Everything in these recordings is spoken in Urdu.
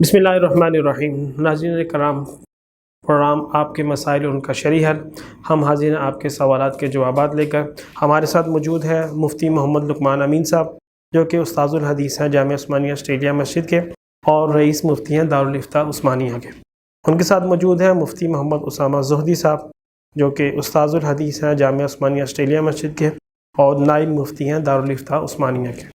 بسم اللہ الرحمن الرحیم۔ ناظرین کرام، پروگرام آپ کے مسائل ان کا شرعی حل، ہم حاضر ہیں آپ کے سوالات کے جوابات لے کر۔ ہمارے ساتھ موجود ہے مفتی محمد لقمان امین صاحب، جو کہ استاذ الحدیث ہیں جامعہ عثمانیہ آسٹریلیا مسجد کے اور رئیس مفتی ہیں دارالافتاء عثمانیہ کے۔ ان کے ساتھ موجود ہیں مفتی محمد اسامہ زہدی صاحب، جو کہ استاذ الحدیث ہیں جامعہ عثمانیہ آسٹریلیا مسجد کے اور نائب مفتی ہیں دارالافتاء عثمانیہ کے۔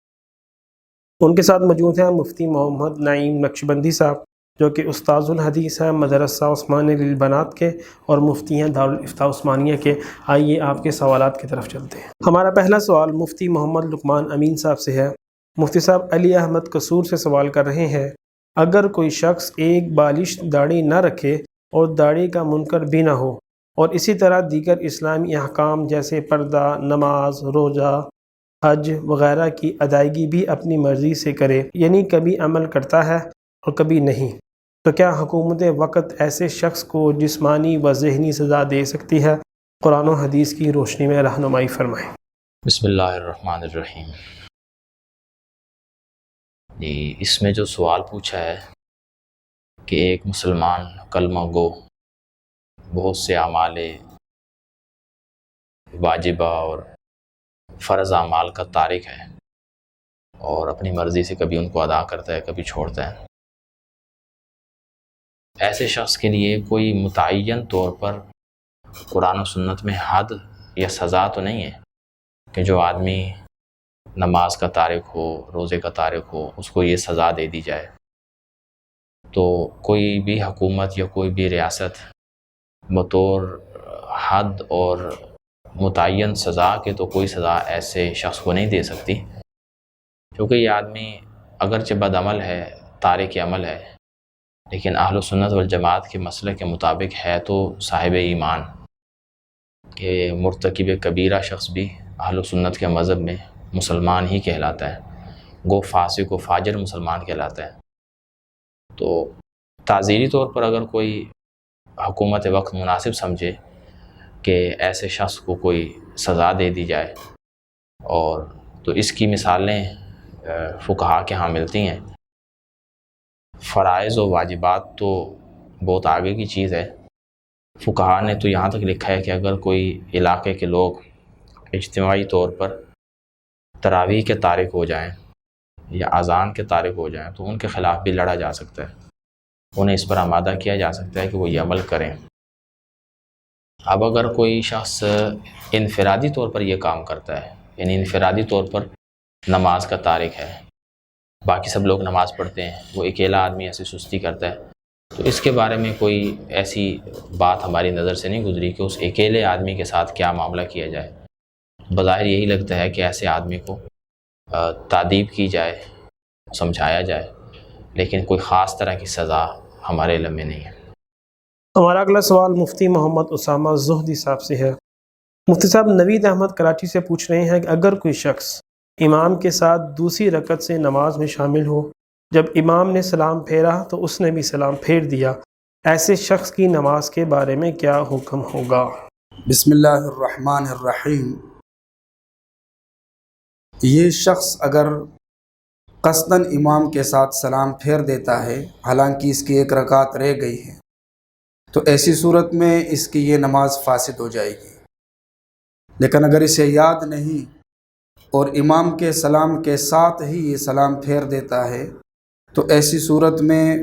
ان کے ساتھ موجود ہیں مفتی محمد نعیم نقشبندی صاحب، جو کہ استاذ الحدیث ہیں مدرسہ عثمانیہ للبنات کے اور مفتی ہیں دارالافتاء عثمانیہ کے۔ آئیے آپ کے سوالات کی طرف چلتے ہیں۔ ہمارا پہلا سوال مفتی محمد لقمان امین صاحب سے ہے۔ مفتی صاحب علی احمد قصور سے سوال کر رہے ہیں، اگر کوئی شخص ایک بالشت داڑھی نہ رکھے اور داڑھی کا منکر بھی نہ ہو، اور اسی طرح دیگر اسلامی احکام جیسے پردہ، نماز، روزہ، حج وغیرہ کی ادائیگی بھی اپنی مرضی سے کرے، یعنی کبھی عمل کرتا ہے اور کبھی نہیں، تو کیا حکومت وقت ایسے شخص کو جسمانی و ذہنی سزا دے سکتی ہے؟ قرآن و حدیث کی روشنی میں رہنمائی فرمائیں۔ بسم اللہ الرحمن الرحیم۔ اس میں جو سوال پوچھا ہے کہ ایک مسلمان کلمہ گو بہت سے اعمال واجبہ اور فرض اعمال کا تارک ہے اور اپنی مرضی سے کبھی ان کو ادا کرتا ہے کبھی چھوڑتا ہے، ایسے شخص کے لیے کوئی متعین طور پر قرآن و سنت میں حد یا سزا تو نہیں ہے کہ جو آدمی نماز کا تارک ہو، روزے کا تارک ہو، اس کو یہ سزا دے دی جائے۔ تو کوئی بھی حکومت یا کوئی بھی ریاست بطور حد اور متعین سزا کے تو کوئی سزا ایسے شخص کو نہیں دے سکتی، کیونکہ یہ آدمی اگرچہ بد عمل ہے، تارک عمل ہے، لیکن اہل سنت والجماعت کے مسئلے کے مطابق ہے تو صاحب ایمان، کہ مرتکب کبیرہ شخص بھی اہل سنت کے مذہب میں مسلمان ہی کہلاتا ہے، گو فاسق و فاجر مسلمان کہلاتا ہے۔ تو تعزیری طور پر اگر کوئی حکومت وقت مناسب سمجھے کہ ایسے شخص کو کوئی سزا دے دی جائے، اور تو اس کی مثالیں فقہا کے ہاں ملتی ہیں۔ فرائض و واجبات تو بہت آگے کی چیز ہے، فقہا نے تو یہاں تک لکھا ہے کہ اگر کوئی علاقے کے لوگ اجتماعی طور پر تراویح کے تارک ہو جائیں یا اذان کے تارک ہو جائیں تو ان کے خلاف بھی لڑا جا سکتا ہے، انہیں اس پر آمادہ کیا جا سکتا ہے کہ وہ یہ عمل کریں۔ اب اگر کوئی شخص انفرادی طور پر یہ کام کرتا ہے، یعنی انفرادی طور پر نماز کا تارک ہے، باقی سب لوگ نماز پڑھتے ہیں، وہ اکیلا آدمی ایسی سستی کرتا ہے، تو اس کے بارے میں کوئی ایسی بات ہماری نظر سے نہیں گزری کہ اس اکیلے آدمی کے ساتھ کیا معاملہ کیا جائے۔ بظاہر یہی لگتا ہے کہ ایسے آدمی کو تادیب کی جائے، سمجھایا جائے، لیکن کوئی خاص طرح کی سزا ہمارے علم میں نہیں ہے۔ ہمارا اگلا سوال مفتی محمد اسامہ زہدی صاحب سے ہے۔ مفتی صاحب نوید احمد کراچی سے پوچھ رہے ہیں کہ اگر کوئی شخص امام کے ساتھ دوسری رکعت سے نماز میں شامل ہو، جب امام نے سلام پھیرا تو اس نے بھی سلام پھیر دیا، ایسے شخص کی نماز کے بارے میں کیا حکم ہوگا؟ بسم اللہ الرحمن الرحیم۔ یہ شخص اگر قصداً امام کے ساتھ سلام پھیر دیتا ہے، حالانکہ اس کی ایک رکعت رہ گئی ہے، تو ایسی صورت میں اس کی یہ نماز فاسد ہو جائے گی۔ لیکن اگر اسے یاد نہیں اور امام کے سلام کے ساتھ ہی یہ سلام پھیر دیتا ہے تو ایسی صورت میں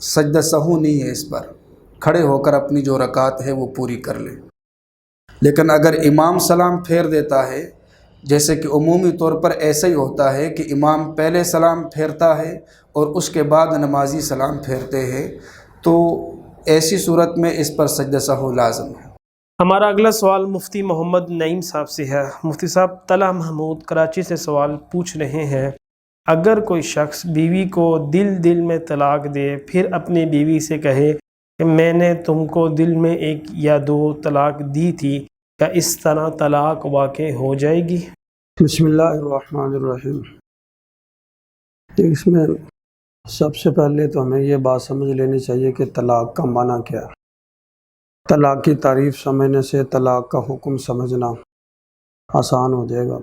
سجدہ سہو نہیں ہے، اس پر کھڑے ہو کر اپنی جو رکعت ہے وہ پوری کر لے۔ لیکن اگر امام سلام پھیر دیتا ہے، جیسے کہ عمومی طور پر ایسا ہی ہوتا ہے کہ امام پہلے سلام پھیرتا ہے اور اس کے بعد نمازی سلام پھیرتے ہیں، تو ایسی صورت میں اس پر سجدہ سہو لازم ہے۔ ہمارا اگلا سوال مفتی محمد نعیم صاحب سے ہے۔ مفتی صاحب طلحہ محمود کراچی سے سوال پوچھ رہے ہیں، اگر کوئی شخص بیوی کو دل میں طلاق دے، پھر اپنی بیوی سے کہے کہ میں نے تم کو دل میں 1 یا 2 طلاق دی تھی، کیا اس طرح طلاق واقع ہو جائے گی؟ بسم اللہ الرحمن الرحیم۔ اس میں سب سے پہلے تو ہمیں یہ بات سمجھ لینی چاہیے کہ طلاق کا معنی کیا ہے۔ طلاق کی تعریف سمجھنے سے طلاق کا حکم سمجھنا آسان ہو جائے گا۔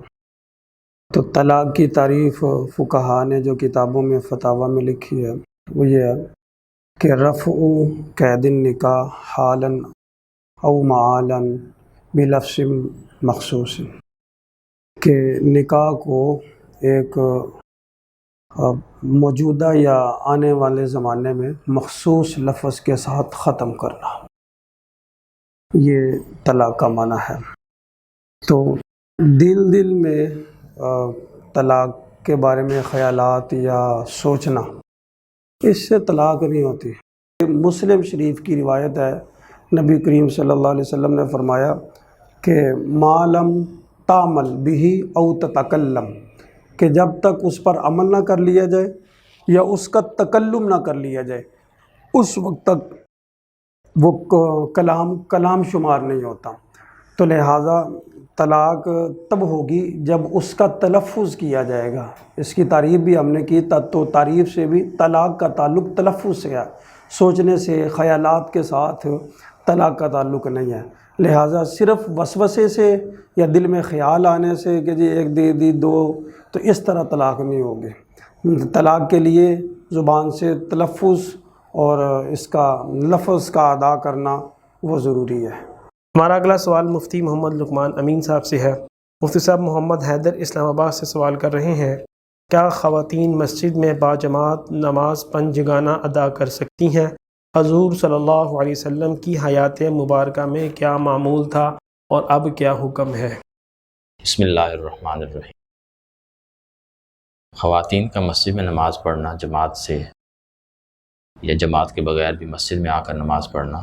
تو طلاق کی تعریف فقہا نے جو کتابوں میں فتاویٰ میں لکھی ہے وہ یہ ہے کہ رفع قید النکاح حالا او معالا بلفظ مخصوص، کہ نکاح کو ایک موجودہ یا آنے والے زمانے میں مخصوص لفظ کے ساتھ ختم کرنا، یہ طلاق کا معنی ہے۔ تو دل میں طلاق کے بارے میں خیالات یا سوچنا، اس سے طلاق نہیں ہوتی۔ مسلم شریف کی روایت ہے، نبی کریم صلی اللہ علیہ وسلم نے فرمایا کہ ما لم تعمل بہ او تتکلم، کہ جب تک اس پر عمل نہ کر لیا جائے یا اس کا تکلم نہ کر لیا جائے، اس وقت تک وہ کلام شمار نہیں ہوتا۔ تو لہٰذا طلاق تب ہوگی جب اس کا تلفظ کیا جائے گا۔ اس کی تعریف بھی ہم نے کی، تو تعریف سے بھی طلاق کا تعلق تلفظ سے ہے، سوچنے سے، خیالات کے ساتھ طلاق کا تعلق نہیں ہے۔ لہٰذا صرف وسوسے سے یا دل میں خیال آنے سے کہ جی ایک دے دی دو، تو اس طرح طلاق نہیں ہوگی۔ طلاق کے لیے زبان سے تلفظ اور اس کا لفظ کا ادا کرنا وہ ضروری ہے۔ ہمارا اگلا سوال مفتی محمد لقمان امین صاحب سے ہے۔ مفتی صاحب محمد حیدر اسلام آباد سے سوال کر رہے ہیں، کیا خواتین مسجد میں باجماعت نماز پنجگانہ ادا کر سکتی ہیں؟ حضور صلی اللہ علیہ وسلم کی حیات مبارکہ میں کیا معمول تھا اور اب کیا حکم ہے؟ بسم اللہ الرحمن الرحیم۔ خواتین کا مسجد میں نماز پڑھنا جماعت سے یا جماعت کے بغیر بھی مسجد میں آ کر نماز پڑھنا،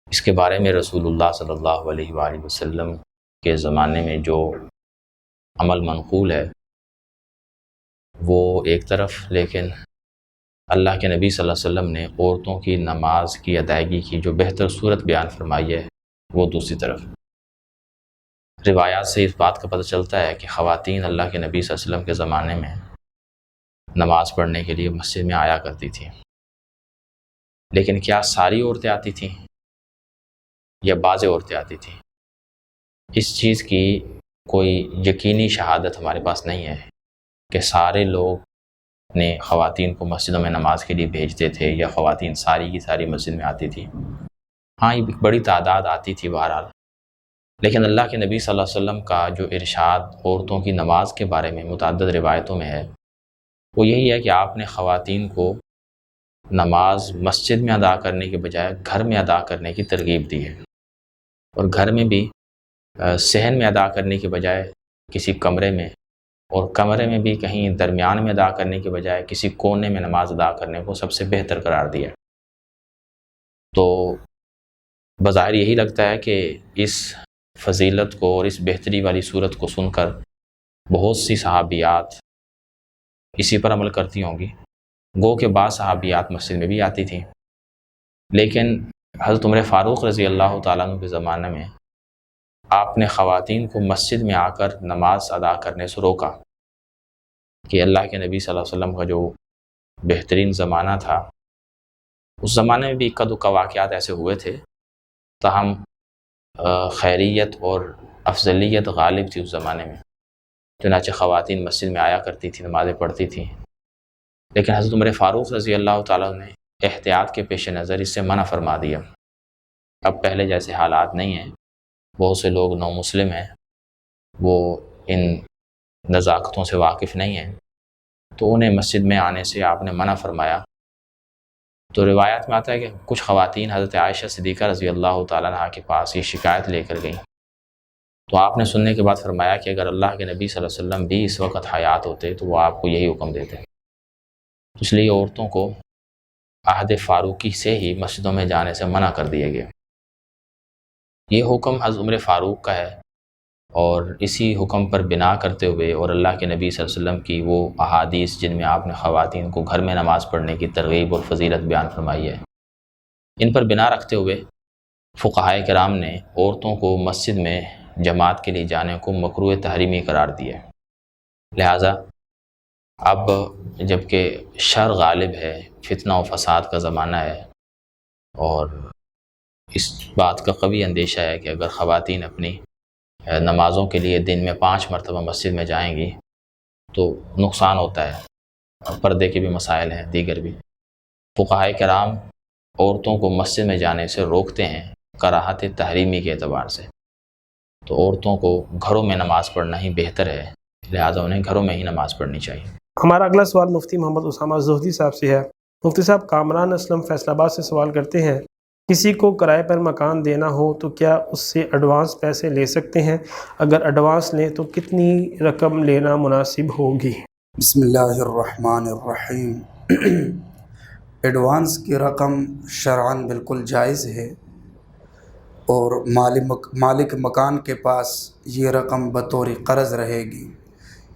اس کے بارے میں رسول اللہ صلی اللہ علیہ وآلہ وسلم کے زمانے میں جو عمل منقول ہے وہ ایک طرف، لیکن اللہ کے نبی صلی اللہ علیہ وسلم نے عورتوں کی نماز کی ادائیگی کی جو بہتر صورت بیان فرمائی ہے وہ دوسری طرف۔ روایات سے اس بات کا پتہ چلتا ہے کہ خواتین اللہ کے نبی صلی اللہ علیہ وسلم کے زمانے میں نماز پڑھنے کے لیے مسجد میں آیا کرتی تھیں، لیکن کیا ساری عورتیں آتی تھیں یا بعض عورتیں آتی تھیں؟ اس چیز کی کوئی یقینی شہادت ہمارے پاس نہیں ہے کہ سارے لوگ نے خواتین کو مسجدوں میں نماز کے لیے بھیجتے تھے یا خواتین ساری کی ساری مسجد میں آتی تھی۔ ہاں، یہ بڑی تعداد آتی تھی بہرحال، لیکن اللہ کے نبی صلی اللہ علیہ وسلم کا جو ارشاد عورتوں کی نماز کے بارے میں متعدد روایتوں میں ہے وہ یہی ہے کہ آپ نے خواتین کو نماز مسجد میں ادا کرنے کے بجائے گھر میں ادا کرنے کی ترغیب دی ہے، اور گھر میں بھی صحن میں ادا کرنے کے بجائے کسی کمرے میں، اور کمرے میں بھی کہیں درمیان میں ادا کرنے کے بجائے کسی کونے میں نماز ادا کرنے کو سب سے بہتر قرار دیا۔ تو بظاہر یہی لگتا ہے کہ اس فضیلت کو اور اس بہتری والی صورت کو سن کر بہت سی صحابیات اسی پر عمل کرتی ہوں گی، گو کہ بعض صحابیات مسجد میں بھی آتی تھیں، لیکن حضرت عمر فاروق رضی اللہ تعالیٰ عنہ کے زمانے میں آپ نے خواتین کو مسجد میں آ کر نماز ادا کرنے سے روکا کہ اللہ کے نبی صلی اللہ علیہ وسلم کا جو بہترین زمانہ تھا، اس زمانے میں بھی اکا دکا واقعات ایسے ہوئے تھے، تاہم خیریت اور افضلیت غالب تھی اس زمانے میں، چنانچہ خواتین مسجد میں آیا کرتی تھی، نمازیں پڑھتی تھیں، لیکن حضرت عمر فاروق رضی اللہ تعالیٰ نے احتیاط کے پیش نظر اس سے منع فرما دیا۔ اب پہلے جیسے حالات نہیں ہیں، بہت سے لوگ نو مسلم ہیں، وہ ان نزاکتوں سے واقف نہیں ہیں، تو انہیں مسجد میں آنے سے آپ نے منع فرمایا۔ تو روایات میں آتا ہے کہ کچھ خواتین حضرت عائشہ صدیقہ رضی اللہ تعالیٰ عنہ کے پاس یہ شکایت لے کر گئیں، تو آپ نے سننے کے بعد فرمایا کہ اگر اللہ کے نبی صلی اللہ علیہ وسلم بھی اس وقت حیات ہوتے تو وہ آپ کو یہی حکم دیتے۔ اس لیے عورتوں کو عہد فاروقی سے ہی مسجدوں میں جانے سے منع کر دیے گئے۔ یہ حکم حضرت عمر فاروق کا ہے، اور اسی حکم پر بنا کرتے ہوئے اور اللہ کے نبی صلی اللہ علیہ وسلم کی وہ احادیث جن میں آپ نے خواتین کو گھر میں نماز پڑھنے کی ترغیب اور فضیلت بیان فرمائی ہے، ان پر بنا رکھتے ہوئے فقہائے کرام نے عورتوں کو مسجد میں جماعت کے لیے جانے کو مکروہ تحریمی قرار دیا ہے۔ لہٰذا اب جب کہ شر غالب ہے، فتنہ و فساد کا زمانہ ہے، اور اس بات کا قوی اندیشہ ہے کہ اگر خواتین اپنی نمازوں کے لیے دن میں 5 مرتبہ مسجد میں جائیں گی تو نقصان ہوتا ہے، اور پردے کے بھی مسائل ہیں، دیگر بھی۔ فقہائے کرام عورتوں کو مسجد میں جانے سے روکتے ہیں کراہت تحریمی کے اعتبار سے، تو عورتوں کو گھروں میں نماز پڑھنا ہی بہتر ہے، لہٰذا انہیں گھروں میں ہی نماز پڑھنی چاہیے۔ ہمارا اگلا سوال مفتی محمد اسامہ زہدی صاحب سے ہے۔ مفتی صاحب، کامران اسلم فیصل آباد سے سوال کرتے ہیں، کسی کو کرائے پر مکان دینا ہو تو کیا اس سے ایڈوانس پیسے لے سکتے ہیں؟ اگر ایڈوانس لیں تو کتنی رقم لینا مناسب ہوگی؟ بسم اللہ الرحمن الرحیم۔ ایڈوانس کی رقم شرعاً بالکل جائز ہے، اور مالک مکان کے پاس یہ رقم بطور قرض رہے گی،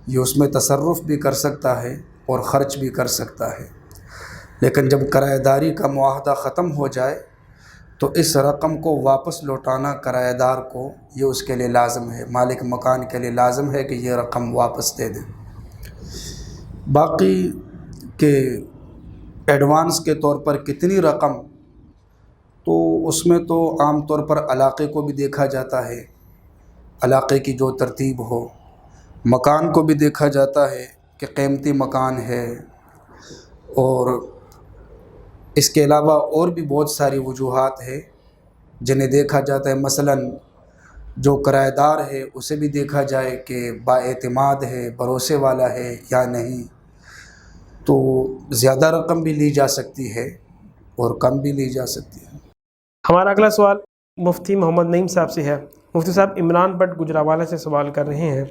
یہ اس میں تصرف بھی کر سکتا ہے اور خرچ بھی کر سکتا ہے، لیکن جب کرایہ داری کا معاہدہ ختم ہو جائے تو اس رقم کو واپس لوٹانا کرایہ دار کو یہ اس کے لیے لازم ہے، مالک مکان کے لیے لازم ہے کہ یہ رقم واپس دے دیں۔ باقی کہ ایڈوانس کے طور پر کتنی رقم، تو اس میں تو عام طور پر علاقے کو بھی دیکھا جاتا ہے، علاقے کی جو ترتیب ہو، مکان کو بھی دیکھا جاتا ہے کہ قیمتی مکان ہے، اور اس کے علاوہ اور بھی بہت ساری وجوہات ہیں جنہیں دیکھا جاتا ہے۔ مثلاً جو کرایہ دار ہے اسے بھی دیکھا جائے کہ بااعتماد ہے، بھروسے والا ہے یا نہیں، تو زیادہ رقم بھی لی جا سکتی ہے اور کم بھی لی جا سکتی ہے۔ ہمارا اگلا سوال مفتی محمد نعیم صاحب سے ہے۔ مفتی صاحب، عمران بٹ گجرانوالہ سے سوال کر رہے ہیں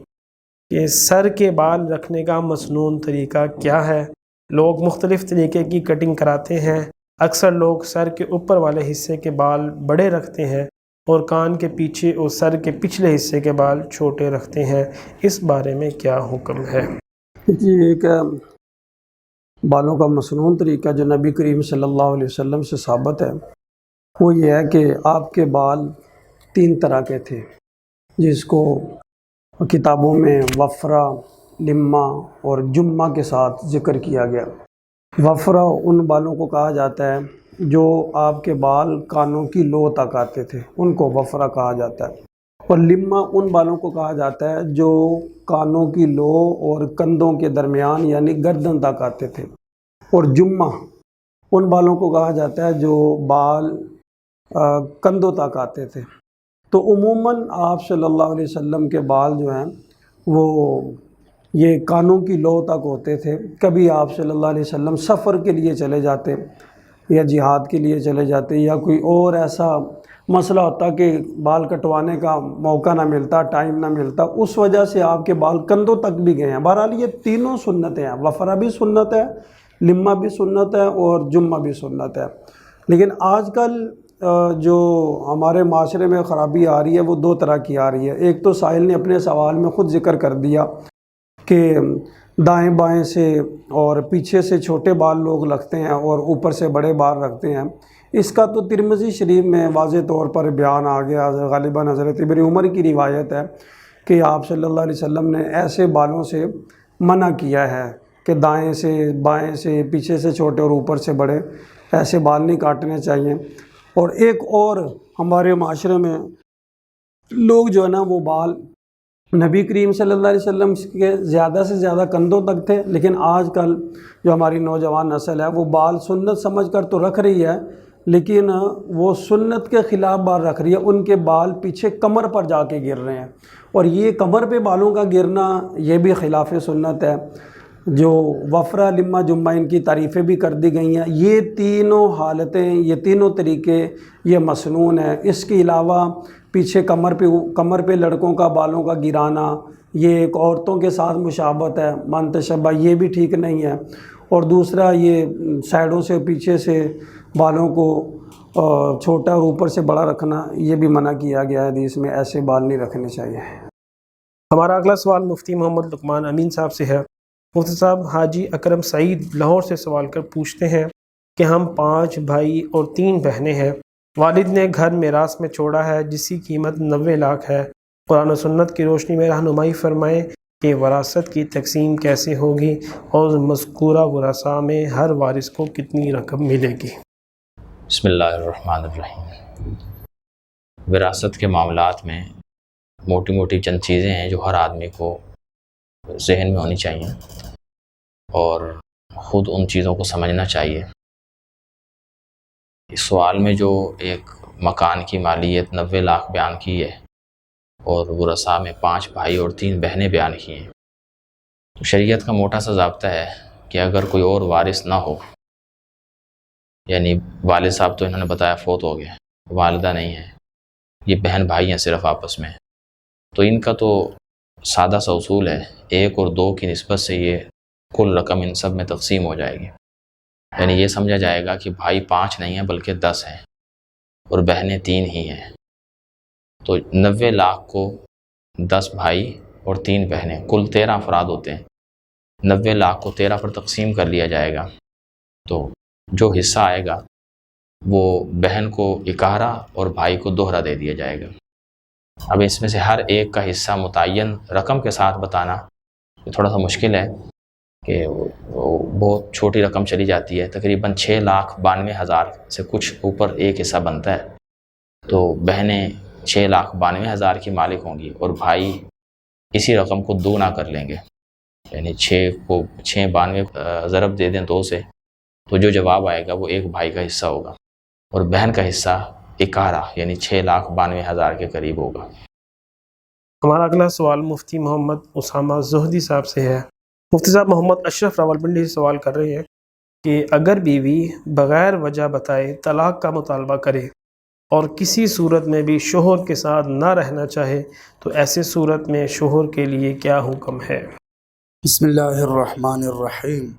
کہ سر کے بال رکھنے کا مسنون طریقہ کیا ہے؟ لوگ مختلف طریقے کی کٹنگ کراتے ہیں، اکثر لوگ سر کے اوپر والے حصے کے بال بڑے رکھتے ہیں اور کان کے پیچھے اور سر کے پچھلے حصے کے بال چھوٹے رکھتے ہیں، اس بارے میں کیا حکم ہے؟ جی، ایک بالوں کا مسنون طریقہ جو نبی کریم صلی اللہ علیہ وسلم سے ثابت ہے وہ یہ ہے کہ آپ کے بال 3 طرح کے تھے، جس کو کتابوں میں وفرہ، لمہ اور جمہ کے ساتھ ذکر کیا گیا۔ وفرہ ان بالوں کو کہا جاتا ہے جو آپ کے بال کانوں کی لو تک آتے تھے، ان کو وفرہ کہا جاتا ہے، اور لمہ ان بالوں کو کہا جاتا ہے جو کانوں کی لو اور کندھوں کے درمیان یعنی گردن تک آتے تھے، اور جمہ ان بالوں کو کہا جاتا ہے جو بال کندھوں تک آتے تھے۔ تو عموماً آپ صلی اللہ علیہ وسلم کے بال جو ہیں وہ یہ کانوں کی لو تک ہوتے تھے۔ کبھی آپ صلی اللہ علیہ وسلم سفر کے لیے چلے جاتے یا جہاد کے لیے چلے جاتے، یا کوئی اور ایسا مسئلہ ہوتا کہ بال کٹوانے کا موقع نہ ملتا، ٹائم نہ ملتا، اس وجہ سے آپ کے بال کندھوں تک بھی گئے ہیں۔ بہرحال یہ تینوں سنتیں ہیں، وفرہ بھی سنت ہے، لمہ بھی سنت ہے اور جمہ بھی سنت ہے۔ لیکن آج کل جو ہمارے معاشرے میں خرابی آ رہی ہے وہ 2 طرح کی آ رہی ہے۔ ایک تو سائل نے اپنے سوال میں خود ذکر کر دیا کہ دائیں بائیں سے اور پیچھے سے چھوٹے بال لوگ رکھتے ہیں اور اوپر سے بڑے بال رکھتے ہیں۔ اس کا تو ترمذی شریف میں واضح طور پر بیان آ گیا، غالباً حضرت ابن عمر کی روایت ہے کہ آپ صلی اللہ علیہ وسلم نے ایسے بالوں سے منع کیا ہے کہ دائیں سے بائیں سے پیچھے سے چھوٹے اور اوپر سے بڑے ایسے بال نہیں کاٹنے چاہیے۔ اور ایک اور ہمارے معاشرے میں لوگ جو ہے نا وہ بال نبی کریم صلی اللہ علیہ وسلم کے زیادہ سے زیادہ کندھوں تک تھے، لیکن آج کل جو ہماری نوجوان نسل ہے وہ بال سنت سمجھ کر تو رکھ رہی ہے، لیکن وہ سنت کے خلاف بال رکھ رہی ہے، ان کے بال پیچھے کمر پر جا کے گر رہے ہیں، اور یہ کمر پہ بالوں کا گرنا یہ بھی خلاف سنت ہے۔ جو وفرہ، لمہ، جمہ ان کی تعریفیں بھی کر دی گئی ہیں۔ یہ تینوں حالتیں، یہ تینوں طریقے یہ مسنون ہیں۔ اس کے علاوہ پیچھے کمر پہ لڑکوں کا بالوں کا گرانا یہ ایک عورتوں کے ساتھ مشابہت ہے، من تشبہ، یہ بھی ٹھیک نہیں ہے۔ اور دوسرا یہ سائڈوں سے پیچھے سے بالوں کو چھوٹا اور اوپر سے بڑا رکھنا یہ بھی منع کیا گیا ہے حدیث میں، ایسے بال نہیں رکھنے چاہیے۔ ہمارا اگلا سوال مفتی محمد لقمان امین صاحب سے ہے۔ مفتی صاحب، حاجی اکرم سعید لاہور سے سوال کر پوچھتے ہیں کہ ہم 5 بھائی اور 3 بہنیں ہیں، والد نے گھر میراث میں چھوڑا ہے جس کی قیمت 90 لاکھ ہے، قرآن و سنت کی روشنی میں رہنمائی فرمائیں کہ وراثت کی تقسیم کیسے ہوگی اور مذکورہ ورثاء میں ہر وارث کو کتنی رقم ملے گی؟ بسم اللہ الرحمن الرحیم۔ وراثت کے معاملات میں موٹی موٹی چند چیزیں ہیں جو ہر آدمی کو ذہن میں ہونی چاہیے اور خود ان چیزوں کو سمجھنا چاہیے اس سوال میں جو ایک مکان کی مالیت 90 لاکھ بیان کی ہے اور ورثاء میں 5 بھائی اور 3 بہنیں بیان کی ہیں، تو شریعت کا موٹا سا ضابطہ ہے کہ اگر کوئی اور وارث نہ ہو، یعنی والد صاحب تو انہوں نے بتایا فوت ہو گئے، والدہ نہیں ہے، یہ بہن بھائی ہیں صرف آپس میں، تو ان کا تو سادہ سا اصول ہے 1 اور 2 کی نسبت سے یہ کل رقم ان سب میں تقسیم ہو جائے گی، یعنی یہ سمجھا جائے گا کہ بھائی 5 نہیں ہیں بلکہ 10 ہیں اور بہنیں 3 ہی ہیں، تو 90 لاکھ کو 10 بھائی اور 3 بہنیں کل 13 افراد ہوتے ہیں، 90 لاکھ کو 13 پر تقسیم کر لیا جائے گا، تو جو حصہ آئے گا وہ بہن کو 11 اور بھائی کو دوہرا دے دیا جائے گا۔ اب اس میں سے ہر ایک کا حصہ متعین رقم کے ساتھ بتانا یہ تھوڑا سا مشکل ہے کہ وہ بہت چھوٹی رقم چلی جاتی ہے، تقریباً 6,92,000 سے کچھ اوپر ایک حصہ بنتا ہے، تو بہنیں 6,92,000 کی مالک ہوں گی اور بھائی اسی رقم کو 2 نہ کر لیں گے، یعنی 6 کو 6,92 ضرب دے دیں 2 سے، تو جو جواب آئے گا وہ ایک بھائی کا حصہ ہوگا اور بہن کا حصہ 11 یعنی 6,92,000 کے قریب ہوگا۔ ہمارا اگلا سوال مفتی محمد اسامہ زہدی صاحب سے ہے۔ مفتی صاحب محمد اشرف راولپنڈی سے سوال کر رہے ہیں کہ اگر بیوی بغیر وجہ بتائے طلاق کا مطالبہ کرے اور کسی صورت میں بھی شوہر کے ساتھ نہ رہنا چاہے تو ایسے صورت میں شوہر کے لیے کیا حکم ہے؟ بسم اللہ الرحمن الرحیم۔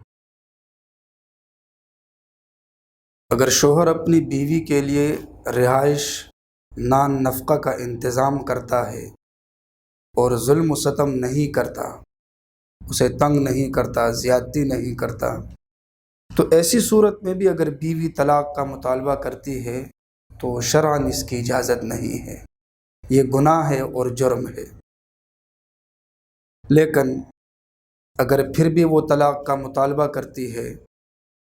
اگر شوہر اپنی بیوی کے لیے رہائش نان نفقہ کا انتظام کرتا ہے اور ظلم و ستم نہیں کرتا، اسے تنگ نہیں کرتا، زیادتی نہیں کرتا، تو ایسی صورت میں بھی اگر بیوی طلاق کا مطالبہ کرتی ہے تو شرعاً اس کی اجازت نہیں ہے، یہ گناہ ہے اور جرم ہے۔ لیکن اگر پھر بھی وہ طلاق کا مطالبہ کرتی ہے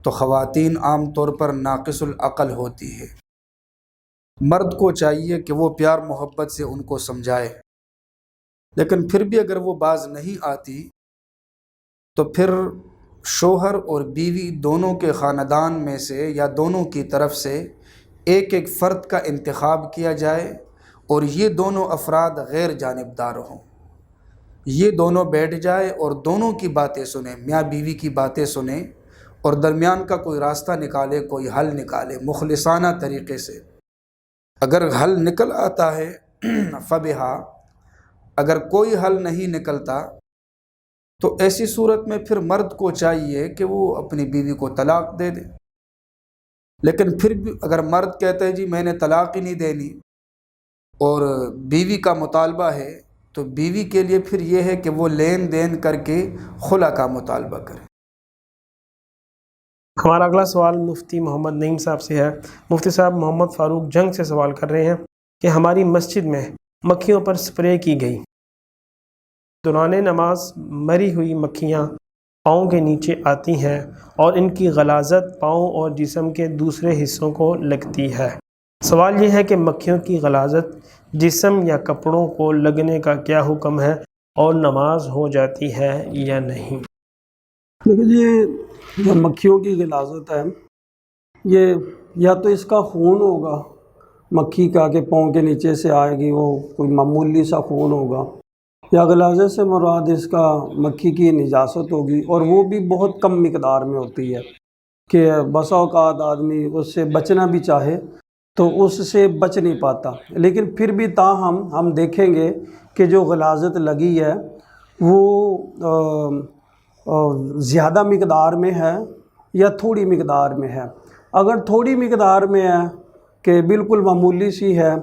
تو خواتین عام طور پر ناقص العقل ہوتی ہے، مرد کو چاہیے کہ وہ پیار محبت سے ان کو سمجھائے، لیکن پھر بھی اگر وہ باز نہیں آتی تو پھر شوہر اور بیوی دونوں کے خاندان میں سے یا دونوں کی طرف سے ایک ایک فرد کا انتخاب کیا جائے اور یہ دونوں افراد غیر جانبدار ہوں، یہ دونوں بیٹھ جائے اور دونوں کی باتیں سنیں، میاں بیوی کی باتیں سنیں اور درمیان کا کوئی راستہ نکالے، کوئی حل نکالے مخلصانہ طریقے سے۔ اگر حل نکل آتا ہے فبہا، اگر کوئی حل نہیں نکلتا تو ایسی صورت میں پھر مرد کو چاہیے کہ وہ اپنی بیوی کو طلاق دے دے، لیکن پھر بھی اگر مرد کہتا ہے جی میں نے طلاق ہی نہیں دینی اور بیوی کا مطالبہ ہے تو بیوی کے لیے پھر یہ ہے کہ وہ لین دین کر کے خلا کا مطالبہ کرے۔ ہمارا اگلا سوال مفتی محمد نعیم صاحب سے ہے۔ مفتی صاحب محمد فاروق جنگ سے سوال کر رہے ہیں کہ ہماری مسجد میں مکھیوں پر سپرے کی گئی، دوران نماز مری ہوئی مکھیاں پاؤں کے نیچے آتی ہیں اور ان کی غلاظت پاؤں اور جسم کے دوسرے حصوں کو لگتی ہے۔ سوال یہ ہے کہ مکھیوں کی غلاظت جسم یا کپڑوں کو لگنے کا کیا حکم ہے اور نماز ہو جاتی ہے یا نہیں؟ دیکھیے یہ جو مکھیوں کی غلاظت ہے یہ یا تو اس کا خون ہوگا مکھی کا کہ پاؤں کے نیچے سے آئے گی، وہ کوئی معمولی سا خون ہوگا، یا غلاظت سے مراد اس کا مکھی کی نجاست ہوگی اور وہ بھی بہت کم مقدار میں ہوتی ہے کہ بسا اوقات آدمی اس سے بچنا بھی چاہے تو اس سے بچ نہیں پاتا، لیکن پھر بھی تاہم ہم دیکھیں گے کہ جو غلاظت لگی ہے وہ زیادہ مقدار میں ہے یا تھوڑی مقدار میں ہے۔ اگر تھوڑی مقدار میں ہے کہ بالکل معمولی سی ہے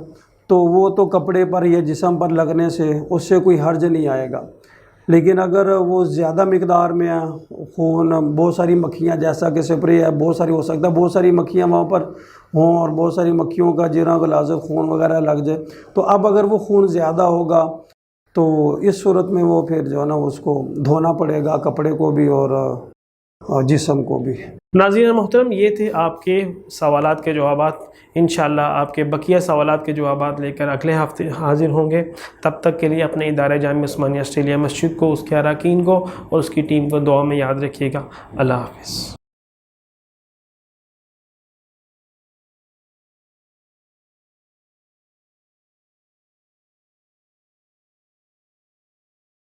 تو وہ تو کپڑے پر یا جسم پر لگنے سے اس سے کوئی حرج نہیں آئے گا، لیکن اگر وہ زیادہ مقدار میں ہے، خون بہت ساری مکھیاں جیسا کہ سپرے ہے بہت ساری ہو سکتا ہے بہت ساری مکھیاں وہاں پر ہوں اور بہت ساری مکھیوں کا جرا غلاظت خون وغیرہ لگ جائے، تو اب اگر وہ خون زیادہ ہوگا تو اس صورت میں وہ پھر جو ہے نا اس کو دھونا پڑے گا، کپڑے کو بھی اور جسم کو بھی۔ ناظرین محترم، یہ تھے آپ کے سوالات کے جوابات۔ انشاءاللہ آپ کے بقیہ سوالات کے جوابات لے کر اگلے ہفتے حاضر ہوں گے۔ تب تک کے لیے اپنے ادارہ جامعہ عثمانیہ آسٹریلیا مسجد کو، اس کے اراکین کو اور اس کی ٹیم کو دعا میں یاد رکھیے گا۔ اللہ حافظ۔